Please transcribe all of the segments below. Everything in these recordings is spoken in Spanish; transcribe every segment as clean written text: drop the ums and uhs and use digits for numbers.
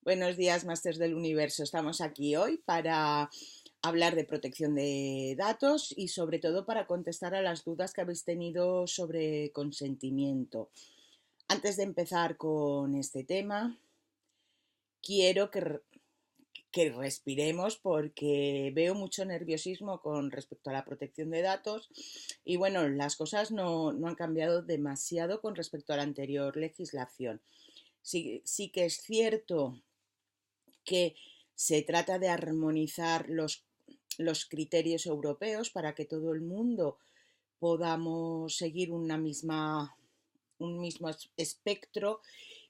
Buenos días, Masters del Universo. Estamos aquí hoy para hablar de protección de datos y sobre todo para contestar a las dudas que habéis tenido sobre consentimiento. Antes de empezar con este tema, quiero que respiremos porque veo mucho nerviosismo con respecto a la protección de datos y bueno, las cosas no han cambiado demasiado con respecto a la anterior legislación. Sí que es cierto que se trata de armonizar los criterios europeos para que todo el mundo podamos seguir un mismo espectro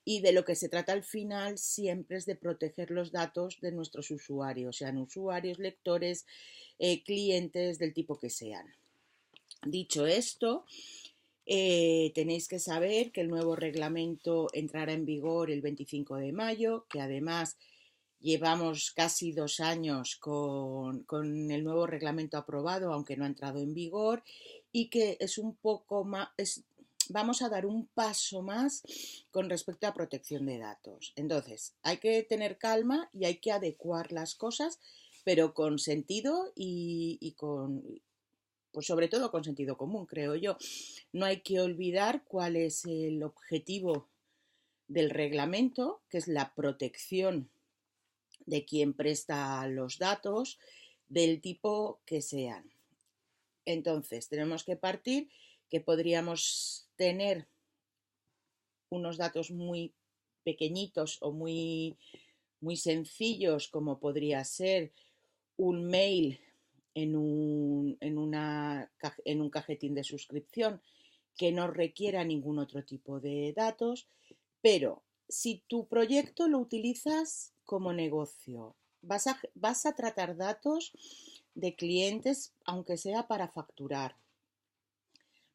y de lo que se trata al final siempre es de proteger los datos de nuestros usuarios, sean usuarios, lectores, clientes del tipo que sean. Dicho esto, tenéis que saber que el nuevo reglamento entrará en vigor el 25 de mayo, que además llevamos casi 2 años con el nuevo reglamento aprobado, aunque no ha entrado en vigor, y que es un poco más, vamos a dar un paso más con respecto a protección de datos. Entonces, hay que tener calma y hay que adecuar las cosas, pero con sentido y con, pues sobre todo con sentido común, creo yo. No hay que olvidar cuál es el objetivo del reglamento, que es la protección de quien presta los datos del tipo que sean. Entonces, tenemos que partir que podríamos tener unos datos muy pequeñitos o muy sencillos, como podría ser un mail en un cajetín de suscripción que no requiera ningún otro tipo de datos, pero si tu proyecto lo utilizas como negocio, vas a tratar datos de clientes, aunque sea para facturar.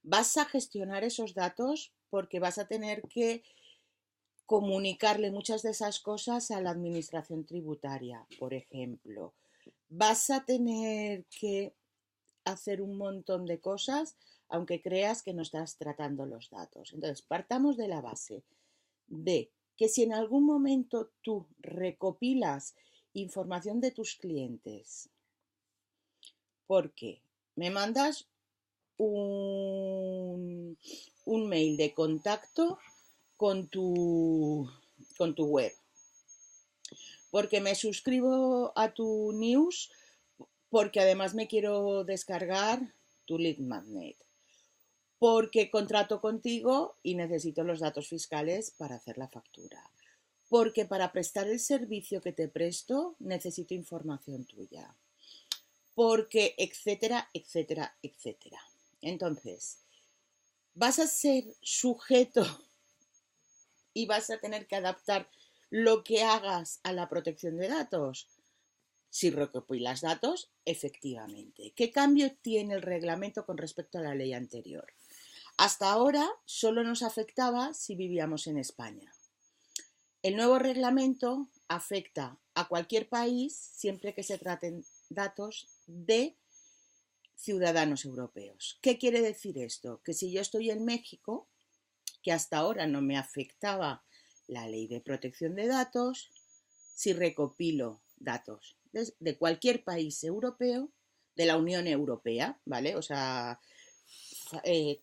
Vas a gestionar esos datos porque vas a tener que comunicarle muchas de esas cosas a la administración tributaria, por ejemplo. Vas a tener que hacer un montón de cosas, aunque creas que no estás tratando los datos. Entonces, partamos de la base de que si en algún momento tú recopilas información de tus clientes, porque me mandas un mail de contacto con con tu web, porque me suscribo a tu news, porque además me quiero descargar tu lead magnet, porque contrato contigo y necesito los datos fiscales para hacer la factura, porque para prestar el servicio que te presto necesito información tuya, porque etcétera, etcétera, etcétera. Entonces, vas a ser sujeto y vas a tener que adaptar lo que hagas a la protección de datos. Si recopilas datos, efectivamente. ¿Qué cambio tiene el reglamento con respecto a la ley anterior? Hasta ahora solo nos afectaba si vivíamos en España. El nuevo reglamento afecta a cualquier país siempre que se traten datos de ciudadanos europeos. ¿Qué quiere decir esto? Que si yo estoy en México, que hasta ahora no me afectaba la ley de protección de datos, si recopilo datos de cualquier país europeo, de la Unión Europea, ¿vale? O sea,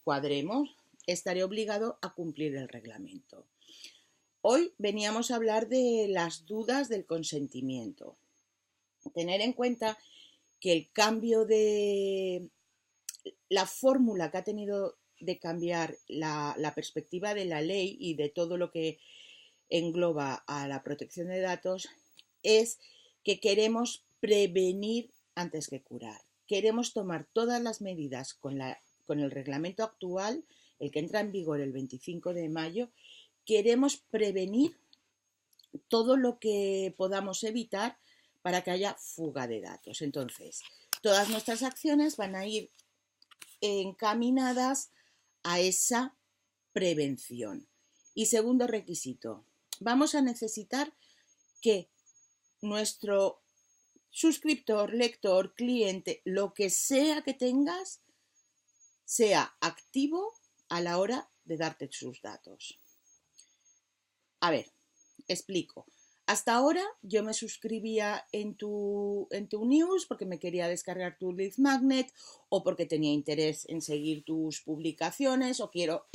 cuadremos, estaré obligado a cumplir el reglamento. Hoy veníamos a hablar de las dudas del consentimiento. Tener en cuenta que el cambio de la fórmula que ha tenido de cambiar la perspectiva de la ley y de todo lo que engloba a la protección de datos es que queremos prevenir antes que curar. Queremos tomar todas las medidas con el reglamento actual, el que entra en vigor el 25 de mayo, queremos prevenir todo lo que podamos evitar para que haya fuga de datos. Entonces, todas nuestras acciones van a ir encaminadas a esa prevención. Y segundo requisito, vamos a necesitar que nuestro suscriptor, lector, cliente, lo que sea que tengas, sea activo a la hora de darte sus datos. A ver, explico. Hasta ahora yo me suscribía en tu news porque me quería descargar tu lead magnet o porque tenía interés en seguir tus publicaciones o quiero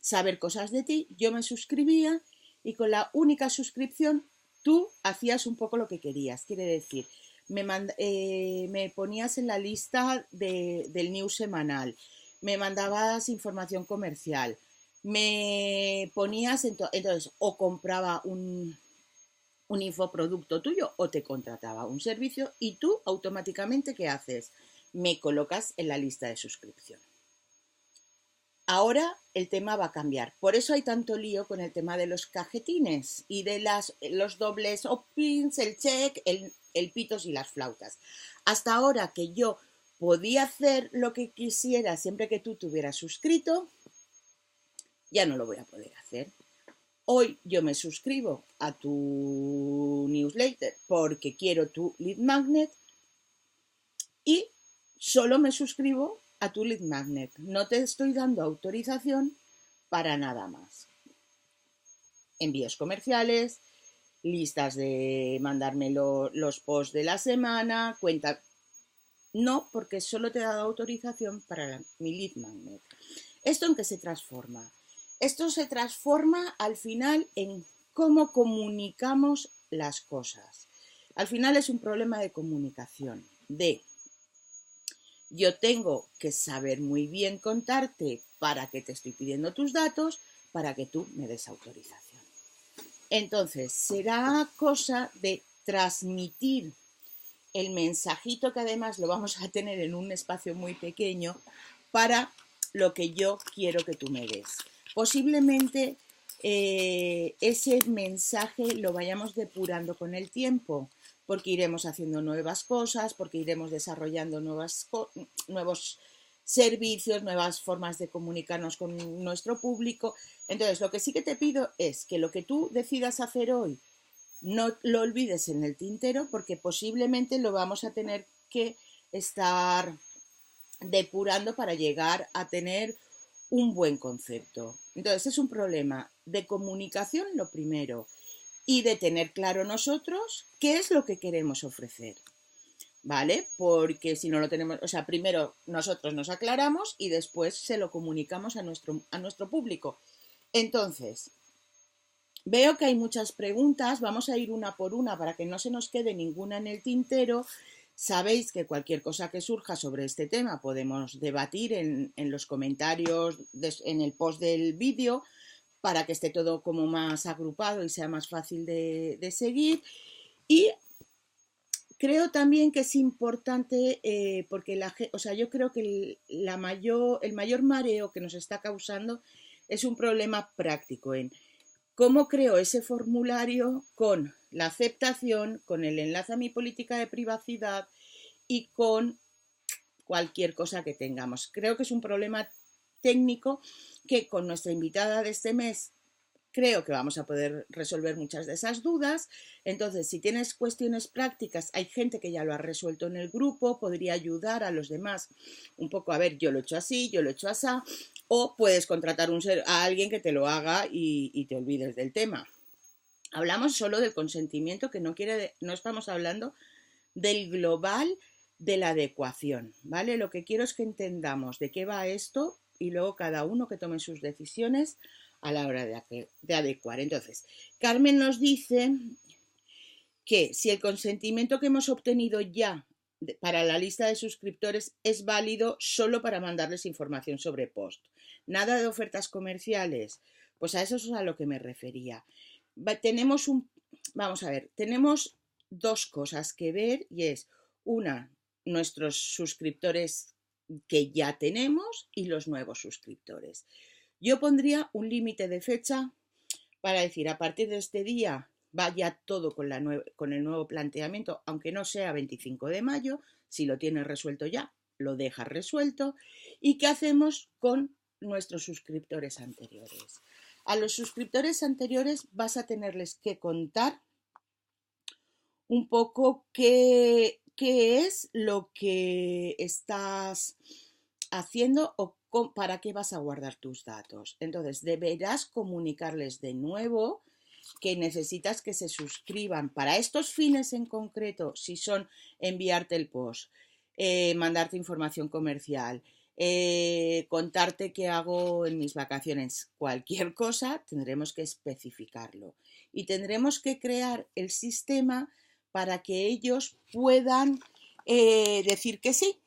saber cosas de ti. Yo me suscribía y con la única suscripción tú hacías un poco lo que querías. Quiere decir, me ponías en la lista del news semanal, me mandabas información comercial, me ponías, entonces, o compraba un infoproducto tuyo o te contrataba un servicio y tú automáticamente, ¿qué haces? Me colocas en la lista de suscripción. Ahora el tema va a cambiar. Por eso hay tanto lío con el tema de los cajetines y de los dobles opt-ins, el check, el pitos y las flautas. Hasta ahora que yo podía hacer lo que quisiera siempre que tú te hubieras suscrito, ya no lo voy a poder hacer. Hoy yo me suscribo a tu newsletter porque quiero tu lead magnet y solo me suscribo a tu lead magnet. No te estoy dando autorización para nada más. Envíos comerciales, listas de mandarme los posts de la semana, cuenta. No, porque solo te he dado autorización para mi lead magnet. ¿Esto en qué se transforma? Esto se transforma al final en cómo comunicamos las cosas. Al final es un problema de comunicación, yo tengo que saber muy bien contarte para qué te estoy pidiendo tus datos, para que tú me des autorización. Entonces, será cosa de transmitir el mensajito, que además lo vamos a tener en un espacio muy pequeño, para lo que yo quiero que tú me des. Posiblemente ese mensaje lo vayamos depurando con el tiempo, porque iremos haciendo nuevas cosas, porque iremos desarrollando nuevos servicios, nuevas formas de comunicarnos con nuestro público. Entonces, lo que sí que te pido es que lo que tú decidas hacer hoy no lo olvides en el tintero, porque posiblemente lo vamos a tener que estar depurando para llegar a tener un buen concepto. Entonces es un problema de comunicación lo primero y de tener claro nosotros qué es lo que queremos ofrecer. ¿Vale? Porque si no lo tenemos, o sea, primero nosotros nos aclaramos y después se lo comunicamos a nuestro público. Entonces, veo que hay muchas preguntas, vamos a ir una por una para que no se nos quede ninguna en el tintero. Sabéis que cualquier cosa que surja sobre este tema podemos debatir en los comentarios, en el post del vídeo, para que esté todo como más agrupado y sea más fácil de seguir. Y creo también que es importante porque yo creo que el mayor mareo que nos está causando es un problema práctico en cómo creo ese formulario con la aceptación, con el enlace a mi política de privacidad y con cualquier cosa que tengamos. Creo que es un problema técnico que con nuestra invitada de este mes creo que vamos a poder resolver muchas de esas dudas. Entonces, si tienes cuestiones prácticas, hay gente que ya lo ha resuelto en el grupo, podría ayudar a los demás un poco, a ver, yo lo he hecho así, yo lo he hecho así, o puedes contratar a alguien que te lo haga y te olvides del tema. Hablamos solo del consentimiento, que no estamos hablando del global de la adecuación, ¿vale? Lo que quiero es que entendamos de qué va esto y luego cada uno que tome sus decisiones a la hora de adecuar. Entonces, Carmen nos dice que si el consentimiento que hemos obtenido ya para la lista de suscriptores es válido solo para mandarles información sobre post. Nada de ofertas comerciales. Pues a eso es a lo que me refería. Vamos a ver, tenemos dos cosas que ver y es una, nuestros suscriptores que ya tenemos y los nuevos suscriptores. Yo pondría un límite de fecha para decir, a partir de este día vaya todo con el nuevo planteamiento, aunque no sea 25 de mayo, si lo tienes resuelto ya, lo dejas resuelto. ¿Y qué hacemos con nuestros suscriptores anteriores? A los suscriptores anteriores vas a tenerles que contar un poco qué es lo que estás haciendo o para qué vas a guardar tus datos. Entonces, deberás comunicarles de nuevo que necesitas que se suscriban para estos fines en concreto, si son enviarte el post, mandarte información comercial, contarte qué hago en mis vacaciones, cualquier cosa, tendremos que especificarlo y tendremos que crear el sistema para que ellos puedan decir que sí.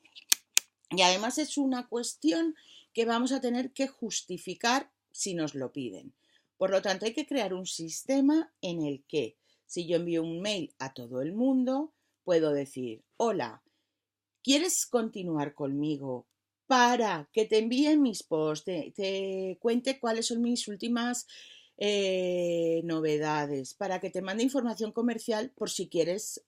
Y además es una cuestión que vamos a tener que justificar si nos lo piden. Por lo tanto, hay que crear un sistema en el que, si yo envío un mail a todo el mundo, puedo decir: hola, ¿quieres continuar conmigo para que te envíen mis posts, te cuente cuáles son mis últimas novedades, para que te mande información comercial por si quieres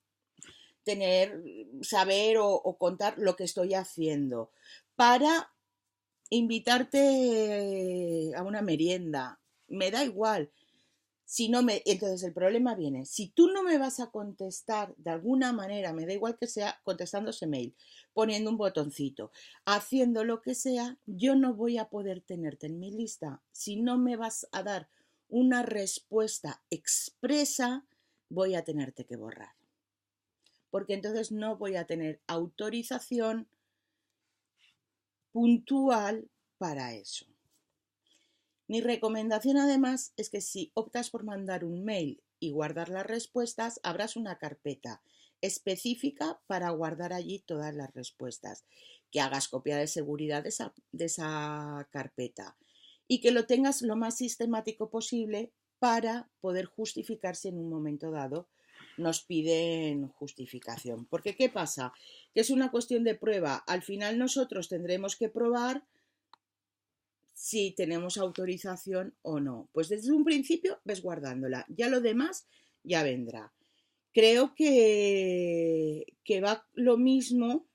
saber o contar lo que estoy haciendo, para invitarte a una merienda? Me da igual. Si no me, entonces el problema viene, si tú no me vas a contestar de alguna manera, me da igual que sea contestando ese mail, poniendo un botoncito, haciendo lo que sea, yo no voy a poder tenerte en mi lista. Si no me vas a dar una respuesta expresa, voy a tenerte que borrar. Porque entonces no voy a tener autorización puntual para eso. Mi recomendación además es que si optas por mandar un mail y guardar las respuestas, abras una carpeta específica para guardar allí todas las respuestas, que hagas copia de seguridad de esa carpeta y que lo tengas lo más sistemático posible para poder justificar si en un momento dado nos piden justificación. Porque ¿qué pasa? Que es una cuestión de prueba. Al final nosotros tendremos que probar si tenemos autorización o no. Pues desde un principio ves guardándola. Ya lo demás ya vendrá. Creo que va lo mismo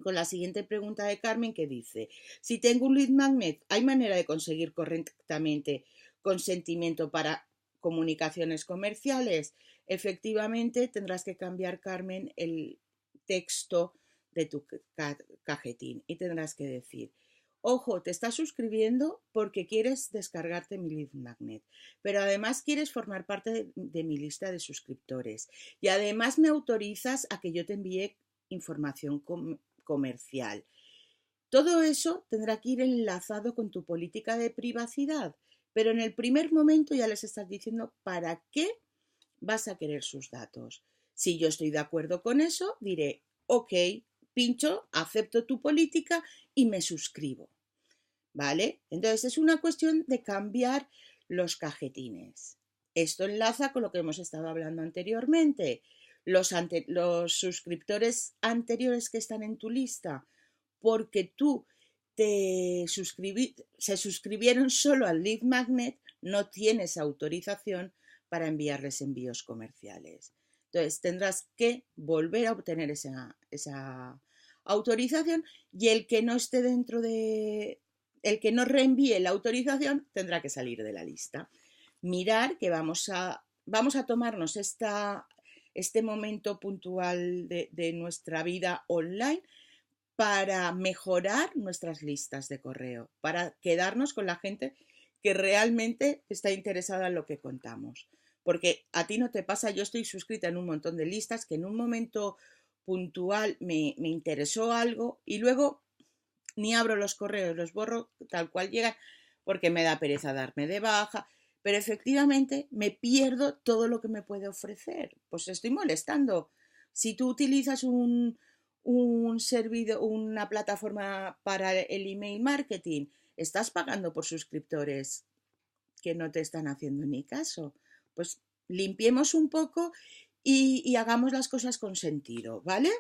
con la siguiente pregunta de Carmen, que dice: si tengo un lead magnet, ¿hay manera de conseguir correctamente consentimiento para comunicaciones comerciales? Efectivamente, tendrás que cambiar, Carmen, el texto de tu cajetín y tendrás que decir: ojo, te estás suscribiendo porque quieres descargarte mi lead magnet, pero además quieres formar parte de mi lista de suscriptores y además me autorizas a que yo te envíe información comercial. Todo eso tendrá que ir enlazado con tu política de privacidad, pero en el primer momento ya les estás diciendo para qué vas a querer sus datos. Si yo estoy de acuerdo con eso, diré: ok, pincho, acepto tu política y me suscribo. ¿Vale? Entonces es una cuestión de cambiar los cajetines. Esto enlaza con lo que hemos estado hablando anteriormente. Los suscriptores anteriores que están en tu lista, porque tú se suscribieron solo al lead magnet, no tienes autorización para enviarles envíos comerciales. Entonces tendrás que volver a obtener esa autorización, y el que no esté dentro de, el que no reenvíe la autorización tendrá que salir de la lista. Mirar que vamos a tomarnos este momento puntual de nuestra vida online para mejorar nuestras listas de correo, para quedarnos con la gente que realmente está interesada en lo que contamos. Porque a ti no te pasa, yo estoy suscrita en un montón de listas que en un momento puntual me interesó algo y luego ni abro los correos, los borro tal cual llegan porque me da pereza darme de baja, pero efectivamente me pierdo todo lo que me puede ofrecer. Pues estoy molestando. Si tú utilizas un servidor, una plataforma para el email marketing, estás pagando por suscriptores que no te están haciendo ni caso. Pues limpiemos un poco y hagamos las cosas con sentido, ¿vale?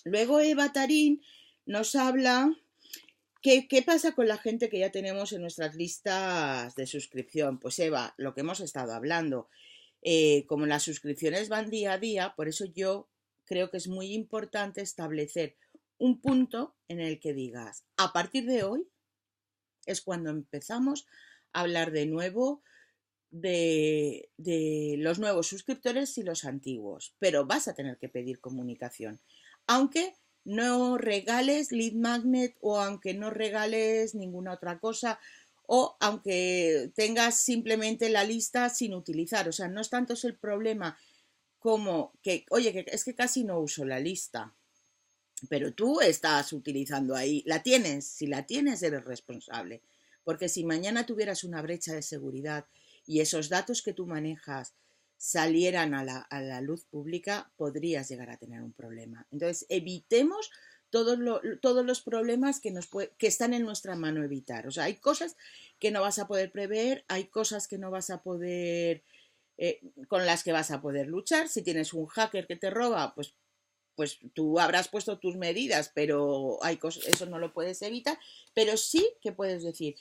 Luego Eva Tarín nos habla qué pasa con la gente que ya tenemos en nuestras listas de suscripción. Pues Eva, lo que hemos estado hablando, como las suscripciones van día a día, por eso yo creo que es muy importante establecer un punto en el que digas: a partir de hoy es cuando empezamos a hablar de nuevo de los nuevos suscriptores y los antiguos, pero vas a tener que pedir comunicación, aunque no regales lead magnet o aunque no regales ninguna otra cosa, o aunque tengas simplemente la lista sin utilizar. O sea, no es tanto el problema como que, oye, que es que casi no uso la lista, pero tú estás utilizando ahí, la tienes, si la tienes eres responsable, porque si mañana tuvieras una brecha de seguridad y esos datos que tú manejas salieran a la luz pública, podrías llegar a tener un problema. Entonces, evitemos todos los problemas que están en nuestra mano evitar. O sea, hay cosas que no vas a poder prever, hay cosas que no vas a poder, con las que vas a poder luchar. Si tienes un hacker que te roba, pues tú habrás puesto tus medidas, pero hay cosas, eso no lo puedes evitar, pero sí que puedes decir,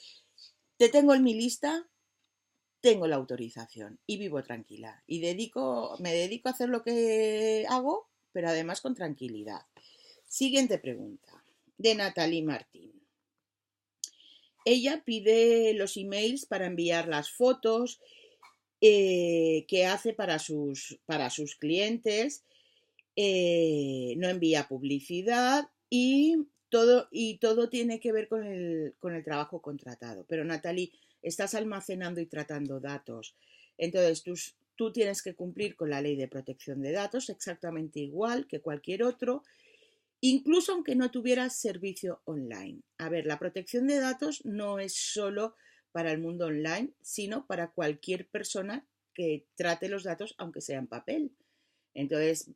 te tengo en mi lista, tengo la autorización y vivo tranquila y me dedico a hacer lo que hago, pero además con tranquilidad. Siguiente pregunta, de Natalie Martín. Ella pide los emails para enviar las fotos que hace para sus clientes, no envía publicidad y todo tiene que ver con el trabajo contratado. Pero Natalie, estás almacenando y tratando datos. Entonces tú tienes que cumplir con la ley de protección de datos exactamente igual que cualquier otro, incluso aunque no tuvieras servicio online. A ver, la protección de datos no es solo para el mundo online, sino para cualquier persona que trate los datos, aunque sea en papel. Entonces,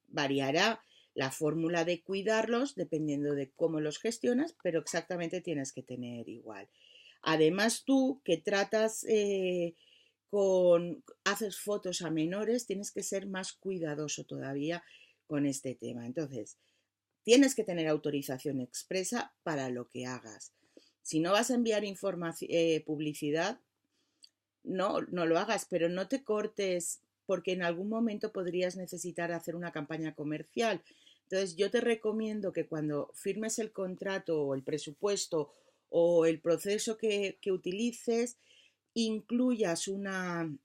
variará la fórmula de cuidarlos dependiendo de cómo los gestionas, pero exactamente tienes que tener igual. Además, tú que haces fotos a menores, tienes que ser más cuidadoso todavía con este tema. Entonces, tienes que tener autorización expresa para lo que hagas. Si no vas a enviar publicidad, no lo hagas, pero no te cortes porque en algún momento podrías necesitar hacer una campaña comercial. Entonces, yo te recomiendo que cuando firmes el contrato o el presupuesto o el proceso que utilices, incluyas un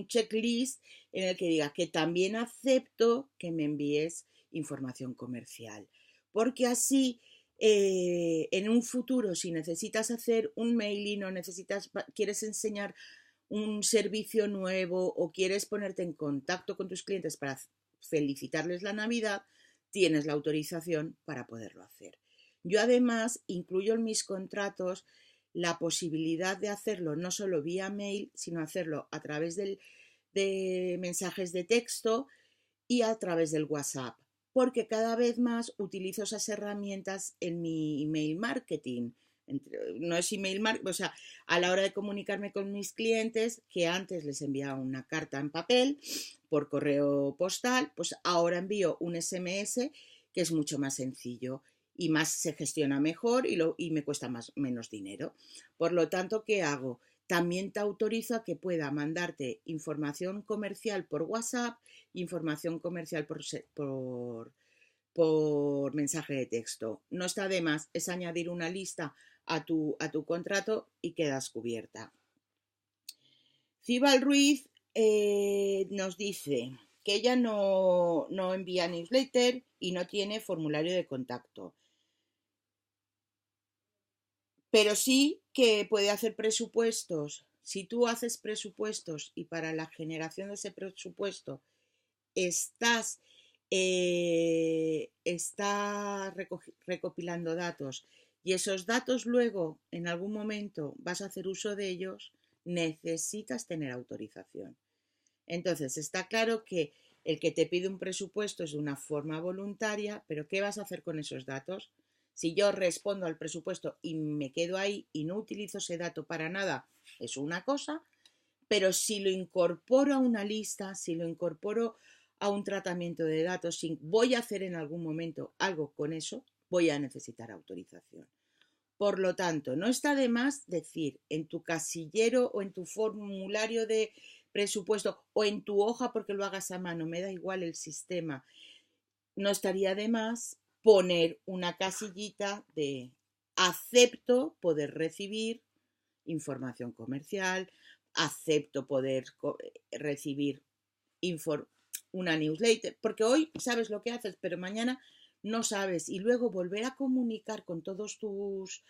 checklist en el que diga que también acepto que me envíes información comercial. Porque así, en un futuro, si necesitas hacer un mailing o quieres enseñar un servicio nuevo o quieres ponerte en contacto con tus clientes para felicitarles la Navidad, tienes la autorización para poderlo hacer. Yo además incluyo en mis contratos la posibilidad de hacerlo no solo vía mail, sino hacerlo a través de mensajes de texto y a través del WhatsApp, porque cada vez más utilizo esas herramientas en mi email marketing. No es email marketing, o sea, a la hora de comunicarme con mis clientes, que antes les enviaba una carta en papel por correo postal, pues ahora envío un SMS que es mucho más sencillo y más se gestiona mejor y me cuesta menos dinero. Por lo tanto, ¿qué hago? También te autorizo a que pueda mandarte información comercial por WhatsApp, información comercial por mensaje de texto. No está de más, es añadir una lista a tu contrato y quedas cubierta. Cibal Ruiz nos dice que ella no envía newsletter y no tiene formulario de contacto, pero sí que puede hacer presupuestos. Si tú haces presupuestos y para la generación de ese presupuesto estás recopilando datos y esos datos luego en algún momento vas a hacer uso de ellos, necesitas tener autorización. Entonces, está claro que el que te pide un presupuesto es de una forma voluntaria, pero ¿qué vas a hacer con esos datos? Si yo respondo al presupuesto y me quedo ahí y no utilizo ese dato para nada, es una cosa, pero si lo incorporo a una lista, si lo incorporo a un tratamiento de datos, si voy a hacer en algún momento algo con eso, voy a necesitar autorización. Por lo tanto, no está de más decir en tu casillero o en tu formulario de presupuesto o en tu hoja porque lo hagas a mano, me da igual el sistema, no estaría de más poner una casillita de acepto poder recibir información comercial, acepto poder recibir una newsletter, porque hoy sabes lo que haces, pero mañana no sabes, y luego volver a comunicar con todos tus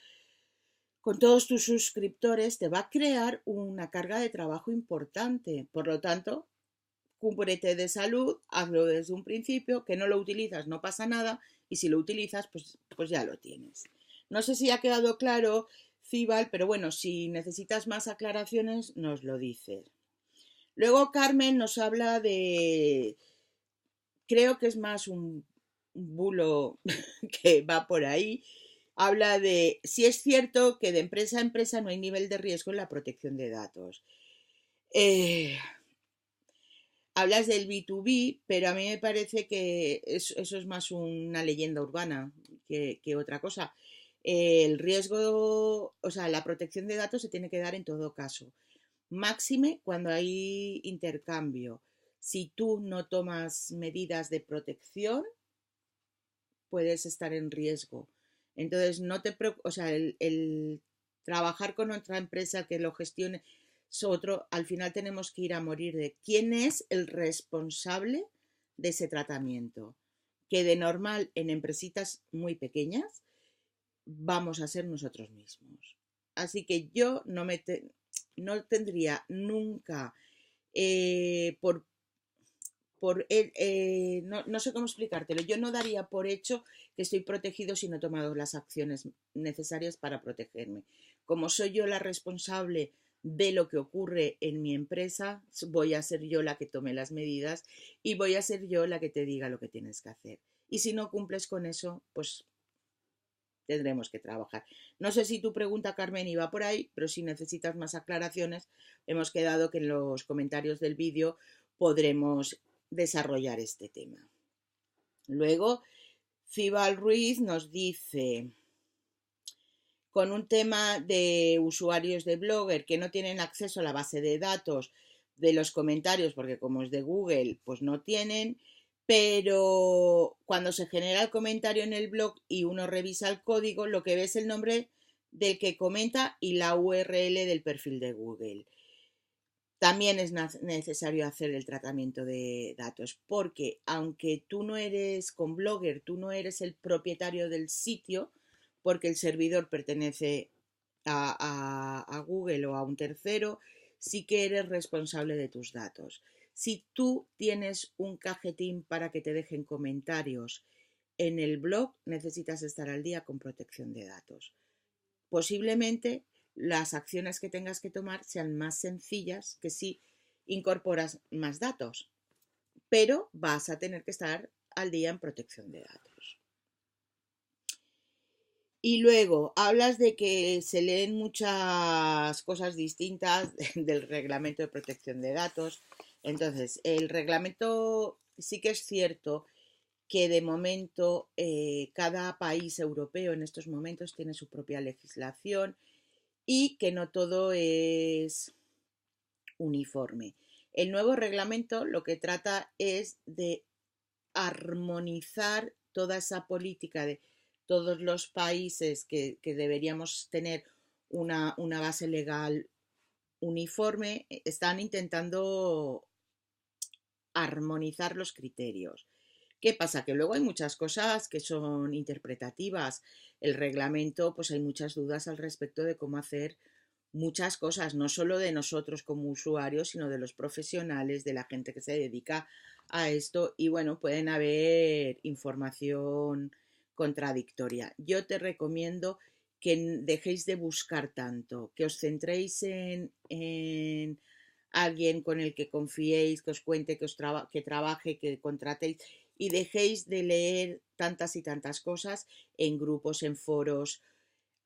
suscriptores te va a crear una carga de trabajo importante. Por lo tanto, cúbrete de salud, hazlo desde un principio, que no lo utilizas, no pasa nada, y si lo utilizas, pues ya lo tienes. No sé si ha quedado claro, Cibal, pero bueno, si necesitas más aclaraciones, nos lo dices. Luego Carmen nos habla de, creo que es más un bulo que va por ahí, habla de si es cierto que de empresa a empresa no hay nivel de riesgo en la protección de datos. Eh, Hablas del B2B, pero a mí me parece que eso es más una leyenda urbana que otra cosa. El riesgo, o sea, la protección de datos se tiene que dar en todo caso. Máxime cuando hay intercambio. Si tú no tomas medidas de protección, puedes estar en riesgo. Entonces, no te preocupes, o sea, el trabajar con otra empresa que lo gestione es otro, al final tenemos que ir a morir de quién es el responsable de ese tratamiento. Que de normal en empresitas muy pequeñas vamos a ser nosotros mismos. Así que yo no tendría nunca por no sé cómo explicártelo, yo no daría por hecho que estoy protegido si no he tomado las acciones necesarias para protegerme. Como soy yo la responsable de lo que ocurre en mi empresa, voy a ser yo la que tome las medidas y voy a ser yo la que te diga lo que tienes que hacer. Y si no cumples con eso, pues tendremos que trabajar. No sé si tu pregunta, Carmen, iba por ahí, pero si necesitas más aclaraciones, hemos quedado que en los comentarios del vídeo podremos desarrollar este tema. Luego, Cibal Ruiz nos dice, con un tema de usuarios de Blogger que no tienen acceso a la base de datos de los comentarios, porque como es de Google, pues no tienen, pero cuando se genera el comentario en el blog y uno revisa el código, lo que ve es el nombre del que comenta y la URL del perfil de Google. También es necesario hacer el tratamiento de datos, porque aunque tú no eres con Blogger, tú no eres el propietario del sitio, porque el servidor pertenece a Google o a un tercero, sí que eres responsable de tus datos. Si tú tienes un cajetín para que te dejen comentarios en el blog, necesitas estar al día con protección de datos. Posiblemente las acciones que tengas que tomar sean más sencillas que si incorporas más datos, pero vas a tener que estar al día en protección de datos. Y luego hablas de que se leen muchas cosas distintas del reglamento de protección de datos. Entonces, el reglamento sí que es cierto que de momento cada país europeo en estos momentos tiene su propia legislación y que no todo es uniforme. El nuevo reglamento lo que trata es de armonizar toda esa política de todos los países que deberíamos tener una base legal uniforme, están intentando armonizar los criterios. ¿Qué pasa? Que luego hay muchas cosas que son interpretativas. El reglamento, pues hay muchas dudas al respecto de cómo hacer muchas cosas, no solo de nosotros como usuarios, sino de los profesionales, de la gente que se dedica a esto. Y bueno, pueden haber información contradictoria. Yo te recomiendo que dejéis de buscar tanto, que os centréis en alguien con el que confiéis, que os cuente, que trabaje, que contratéis y dejéis de leer tantas y tantas cosas en grupos, en foros.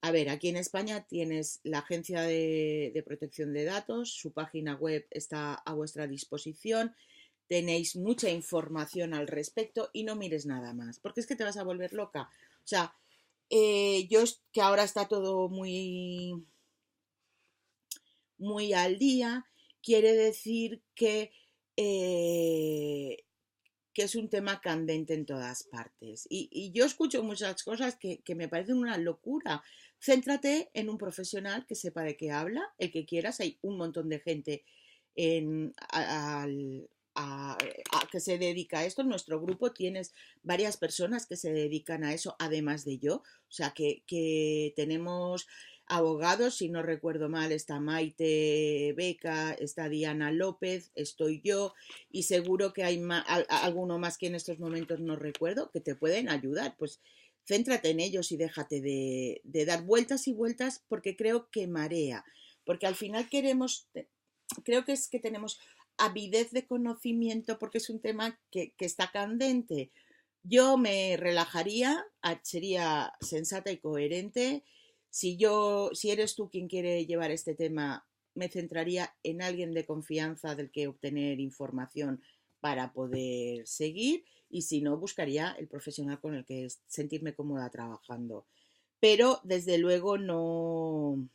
A ver, aquí en España tienes la Agencia de Protección de Datos, su página web está a vuestra disposición, tenéis mucha información al respecto y no mires nada más, porque es que te vas a volver loca. O sea, que ahora está todo muy al día, quiere decir eh, que es un tema candente en todas partes. Y yo escucho muchas cosas que me parecen una locura. Céntrate en un profesional que sepa de qué habla, el que quieras. Hay un montón de gente en, que se dedica a esto. En nuestro grupo tienes varias personas que se dedican a eso, además de yo. O sea, que tenemos abogados, si no recuerdo mal, está Maite Beca, está Diana López, estoy yo, y seguro que hay alguno más que en estos momentos no recuerdo, que te pueden ayudar. Pues céntrate en ellos y déjate de dar vueltas y vueltas, porque creo que marea. Porque al final creo que es que tenemos avidez de conocimiento, porque es un tema que está candente. Yo me relajaría, sería sensata y coherente. Si eres tú quien quiere llevar este tema, me centraría en alguien de confianza del que obtener información para poder seguir, y si no, buscaría el profesional con el que sentirme cómoda trabajando. Pero desde luego no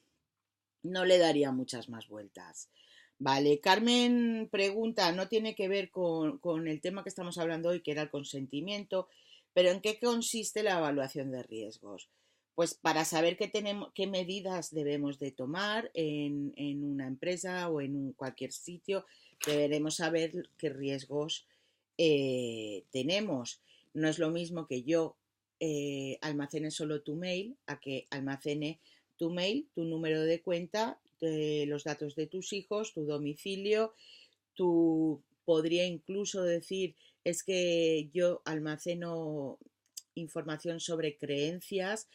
le daría muchas más vueltas. Vale, Carmen pregunta, no tiene que ver con el tema que estamos hablando hoy, que era el consentimiento, pero ¿en qué consiste la evaluación de riesgos? Pues para saber qué medidas debemos de tomar en una empresa o en cualquier sitio, deberemos saber qué riesgos tenemos. No es lo mismo que yo almacene solo tu mail a que almacene tu mail, tu número de cuenta, los datos de tus hijos, tu domicilio. Tú podría incluso decir, es que yo almaceno información sobre creencias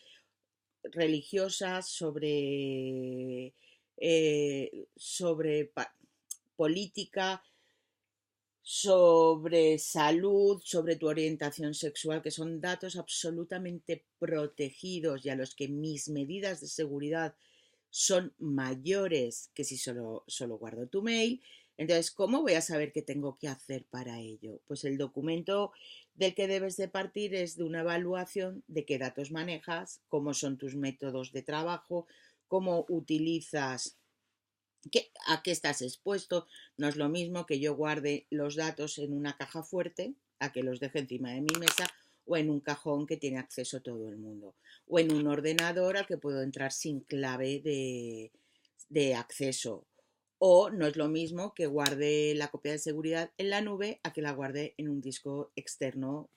religiosas, sobre política, sobre salud, sobre tu orientación sexual, que son datos absolutamente protegidos y a los que mis medidas de seguridad son mayores que si solo guardo tu mail. Entonces, ¿cómo voy a saber qué tengo que hacer para ello? Pues el documento del que debes de partir es de una evaluación de qué datos manejas, cómo son tus métodos de trabajo, cómo utilizas, a qué estás expuesto. No es lo mismo que yo guarde los datos en una caja fuerte a que los deje encima de mi mesa, o en un cajón que tiene acceso todo el mundo, o en un ordenador al que puedo entrar sin clave de acceso. O no es lo mismo que guarde la copia de seguridad en la nube a que la guarde en un disco externo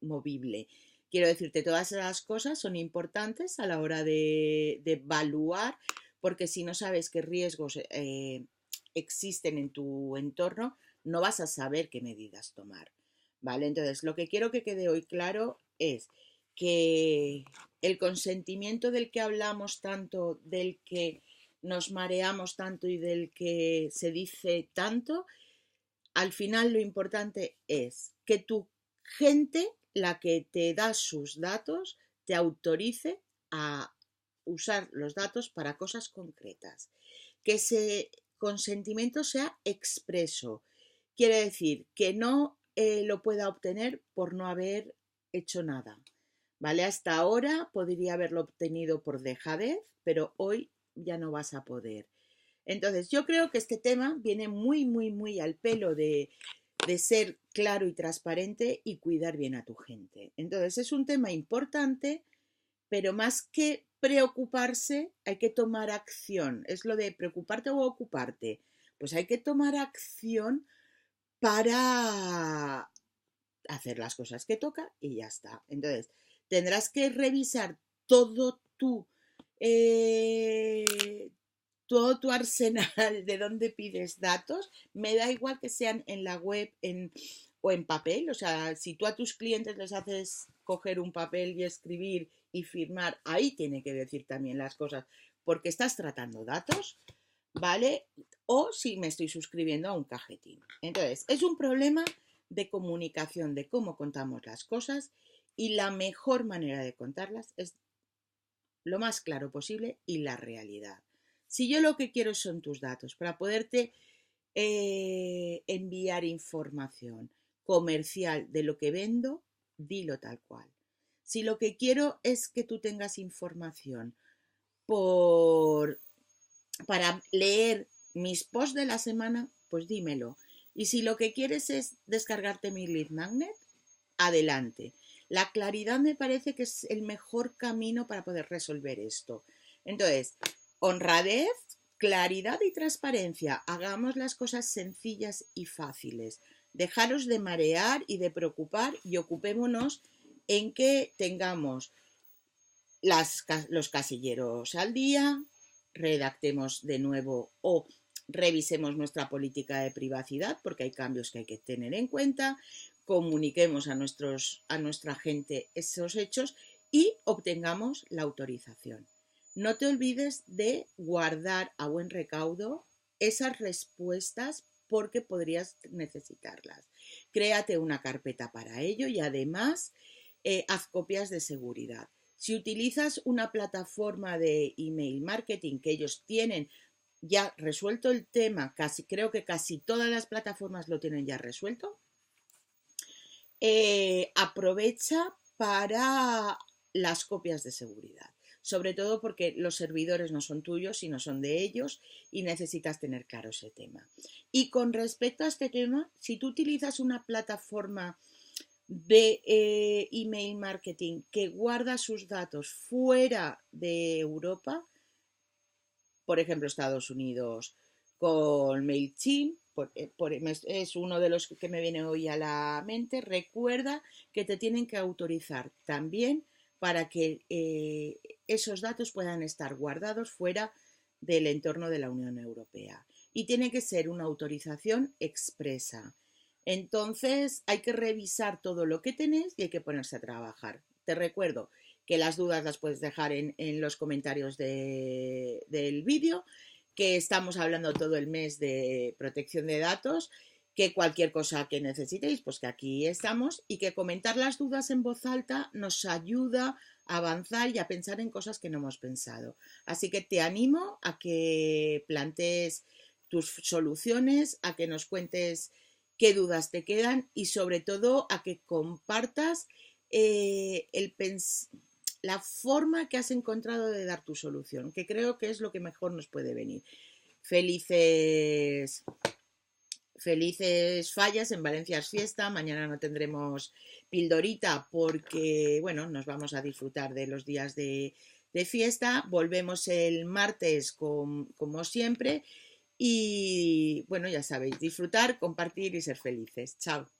movible. Quiero decirte, todas esas cosas son importantes a la hora de evaluar, porque si no sabes qué riesgos existen en tu entorno, no vas a saber qué medidas tomar. ¿Vale? Entonces, lo que quiero que quede hoy claro es que el consentimiento del que hablamos tanto, del que nos mareamos tanto y del que se dice tanto, al final lo importante es que tu gente, la que te da sus datos, te autorice a usar los datos para cosas concretas. Que ese consentimiento sea expreso. Quiere decir que no lo pueda obtener por no haber hecho nada. ¿Vale? Hasta ahora podría haberlo obtenido por dejadez, pero hoy ya no vas a poder. Entonces, yo creo que este tema viene muy, muy, muy al pelo de ser claro y transparente y cuidar bien a tu gente. Entonces, es un tema importante, pero más que preocuparse, hay que tomar acción. Es lo de preocuparte o ocuparte. Pues hay que tomar acción para hacer las cosas que toca y ya está. Entonces, tendrás que revisar todo eh, todo tu arsenal de dónde pides datos. Me da igual que sean en la web o en papel. O sea, si tú a tus clientes les haces coger un papel y escribir y firmar, ahí tiene que decir también las cosas, porque estás tratando datos, ¿vale? O si me estoy suscribiendo a un cajetín. Entonces, es un problema de comunicación, de cómo contamos las cosas, y la mejor manera de contarlas es lo más claro posible y la realidad. Si yo lo que quiero son tus datos para poderte enviar información comercial de lo que vendo, dilo tal cual. Si lo que quiero es que tú tengas información por, para leer mis posts de la semana, pues dímelo. Y si lo que quieres es descargarte mi lead magnet, adelante. La claridad me parece que es el mejor camino para poder resolver esto. Entonces, honradez, claridad y transparencia. Hagamos las cosas sencillas y fáciles. Dejaros de marear y de preocupar y ocupémonos en que tengamos los casilleros al día, redactemos de nuevo o revisemos nuestra política de privacidad porque hay cambios que hay que tener en cuenta, comuniquemos a nuestra gente esos hechos y obtengamos la autorización. No te olvides de guardar a buen recaudo esas respuestas porque podrías necesitarlas. Créate una carpeta para ello y además haz copias de seguridad. Si utilizas una plataforma de email marketing que ellos tienen ya resuelto el tema, creo que casi todas las plataformas lo tienen ya resuelto, aprovecha para las copias de seguridad. Sobre todo porque los servidores no son tuyos, sino son de ellos y necesitas tener claro ese tema. Y con respecto a este tema, si tú utilizas una plataforma de email marketing que guarda sus datos fuera de Europa, por ejemplo Estados Unidos con MailChimp, es uno de los que me viene hoy a la mente, recuerda que te tienen que autorizar también para que esos datos puedan estar guardados fuera del entorno de la Unión Europea. Y tiene que ser una autorización expresa. Entonces hay que revisar todo lo que tenés y hay que ponerse a trabajar. Te recuerdo que las dudas las puedes dejar en los comentarios del vídeo, que estamos hablando todo el mes de protección de datos, que cualquier cosa que necesitéis, pues que aquí estamos y que comentar las dudas en voz alta nos ayuda a avanzar y a pensar en cosas que no hemos pensado. Así que te animo a que plantees tus soluciones, a que nos cuentes qué dudas te quedan y sobre todo a que compartas la forma que has encontrado de dar tu solución, que creo que es lo que mejor nos puede venir. Felices fallas, en Valencia es fiesta, mañana no tendremos pildorita porque, bueno, nos vamos a disfrutar de los días de fiesta, volvemos el martes como siempre y, bueno, ya sabéis, disfrutar, compartir y ser felices. Chao.